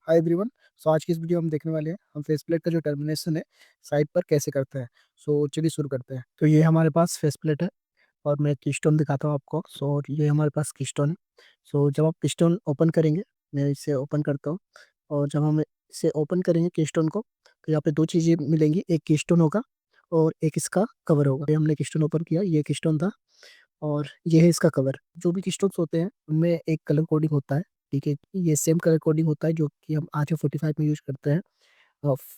Hi everyone. सो आज की इस वीडियो में हम देखने वाले हैं हम फेस प्लेट का जो टर्मिनेशन है साइड पर कैसे करते हैं। सो चलिए शुरू करते हैं। तो ये हमारे पास फेस प्लेट है और मैं कीस्टोन दिखाता हूँ आपको। सो ये हमारे पास कीस्टोन है। सो जब आप कीस्टोन ओपन करेंगे, मैं इसे ओपन करता हूँ। और जब हम इसे ओपन करेंगे कीस्टोन को, तो यहाँ पे दो चीज़ें मिलेंगी, एक कीस्टोन होगा और एक इसका कवर होगा। ये हमने कीस्टोन ओपन किया, ये कीस्टोन था और ये है इसका कवर। जो भी कीस्टोन्स होते हैं उनमें एक कलर कोडिंग होता है, ठीक है। ये सेम कलर कोडिंग होता है जो कि हम RJ45 में यूज करते हैं,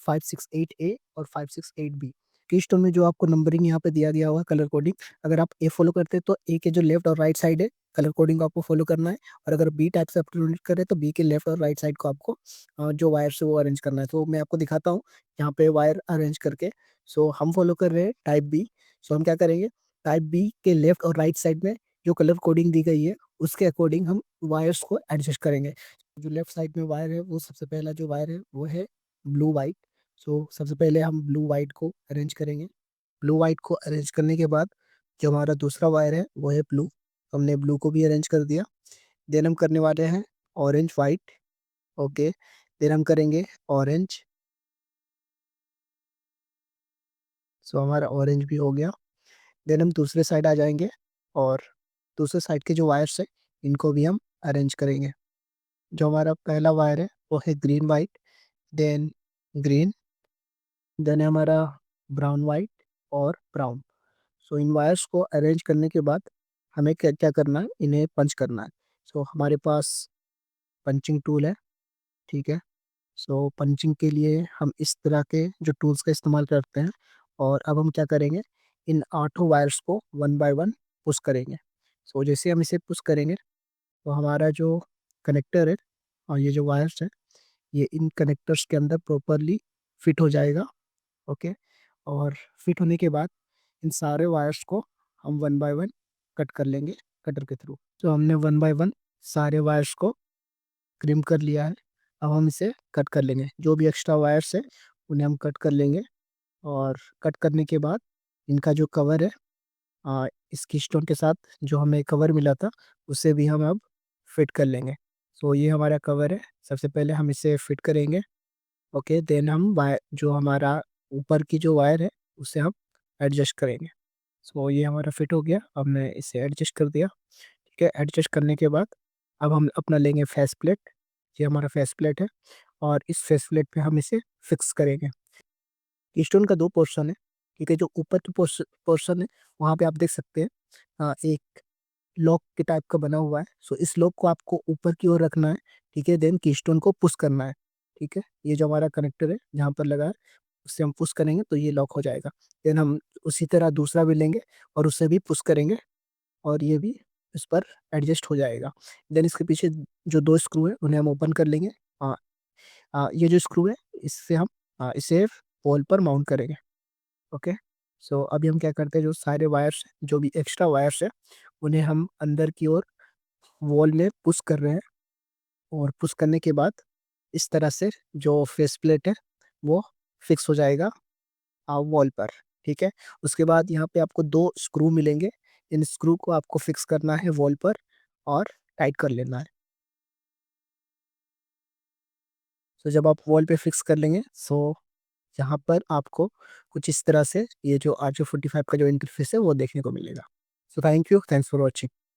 568A और 568B। कीस्टोन में जो आपको नंबरिंग यहाँ पे दिया गया हुआ है कलर कोडिंग, अगर आप ए फॉलो करते हैं तो ए के जो लेफ्ट और राइट साइड है कलर कोडिंग को आपको फॉलो करना है। और अगर बी टाइप से आप यूनिट करें तो बी के लेफ्ट और राइट साइड को आपको जो वायर से वो अरेंज करना है। तो मैं आपको दिखाता हूँ यहाँ पे वायर अरेंज करके। सो हम फॉलो कर रहे हैं टाइप बी। सो हम क्या करेंगे, टाइप बी के लेफ्ट और राइट साइड में जो कलर कोडिंग दी गई है उसके अकॉर्डिंग हम वायर्स को एडजस्ट करेंगे। जो लेफ्ट साइड में वायर है, वो सबसे पहला जो वायर है वो है ब्लू वाइट। सो सबसे पहले हम ब्लू वाइट को अरेंज करेंगे। ब्लू वाइट को अरेंज करने के बाद जो हमारा दूसरा वायर है वो है ब्लू। हमने ब्लू को भी अरेंज कर दिया। देन हम करने वाले हैं ऑरेंज वाइट। ओके, देन हम करेंगे ऑरेंज। सो हमारा ऑरेंज भी हो गया। देन हम दूसरे साइड आ जाएंगे और दूसरे साइड के जो वायर्स है इनको भी हम अरेंज करेंगे। जो हमारा पहला वायर है वो है green white, then green, then है हमारा ब्राउन वाइट और ब्राउन। सो इन वायर्स को अरेंज करने के बाद हमें क्या क्या करना है, इन्हें पंच करना है। सो हमारे पास पंचिंग टूल है, ठीक है। सो पंचिंग के लिए हम इस तरह के जो टूल्स का इस्तेमाल करते हैं। और अब हम क्या करेंगे, इन आठों वायर्स को वन बाय वन पुश करेंगे। सो जैसे हम इसे पुश करेंगे तो हमारा जो कनेक्टर है और ये जो वायर्स है ये इन कनेक्टर्स के अंदर प्रॉपरली फिट हो जाएगा। ओके, और फिट होने के बाद इन सारे वायर्स को हम वन बाय वन कट कर लेंगे कटर के थ्रू। तो हमने वन बाय वन सारे वायर्स को क्रिम कर लिया है। अब हम इसे कट कर लेंगे, जो भी एक्स्ट्रा वायर्स है उन्हें हम कट कर लेंगे। और कट करने के बाद इनका जो कवर है, इस कीस्टोन के साथ जो हमें कवर मिला था उसे भी हम अब फिट कर लेंगे। सो ये हमारा कवर है, सबसे पहले हम इसे फिट करेंगे। ओके, देन हम वायर जो हमारा ऊपर की जो वायर है उसे हम एडजस्ट करेंगे। सो ये हमारा फिट हो गया, अब मैं इसे एडजस्ट कर दिया। ठीक है, एडजस्ट करने के बाद अब हम अपना लेंगे फेस प्लेट। ये हमारा फेस प्लेट है और इस फेस प्लेट पे हम इसे फिक्स करेंगे। स्टोन का दो पोर्शन है, ठीक है। जो ऊपर की पोर्शन है वहाँ पे आप देख सकते हैं एक लॉक के टाइप का बना हुआ है। सो इस लॉक को आपको ऊपर की ओर रखना है, ठीक है। देन कीस्टोन को पुश करना है, ठीक है। ये जो हमारा कनेक्टर है जहाँ पर लगा है उससे हम पुश करेंगे तो ये लॉक हो जाएगा। देन हम उसी तरह दूसरा भी लेंगे और उससे भी पुश करेंगे और ये भी इस पर एडजस्ट हो जाएगा। देन इसके पीछे जो दो स्क्रू है उन्हें हम ओपन कर लेंगे। हाँ, ये जो स्क्रू है इससे हम इसे पोल पर माउंट करेंगे। ओके, सो अभी हम क्या करते हैं, जो सारे वायर्स जो भी एक्स्ट्रा वायर्स है उन्हें हम अंदर की ओर वॉल में पुश कर रहे हैं। और पुश करने के बाद इस तरह से जो फेस प्लेट है वो फिक्स हो जाएगा वॉल पर, ठीक है। उसके बाद यहाँ पे आपको दो स्क्रू मिलेंगे, इन स्क्रू को आपको फिक्स करना है वॉल पर और टाइट कर लेना है। तो जब आप वॉल पे फिक्स कर लेंगे सो यहाँ पर आपको कुछ इस तरह से ये जो RJ45 का जो इंटरफेस है वो देखने को मिलेगा। So thank you, thanks for watching.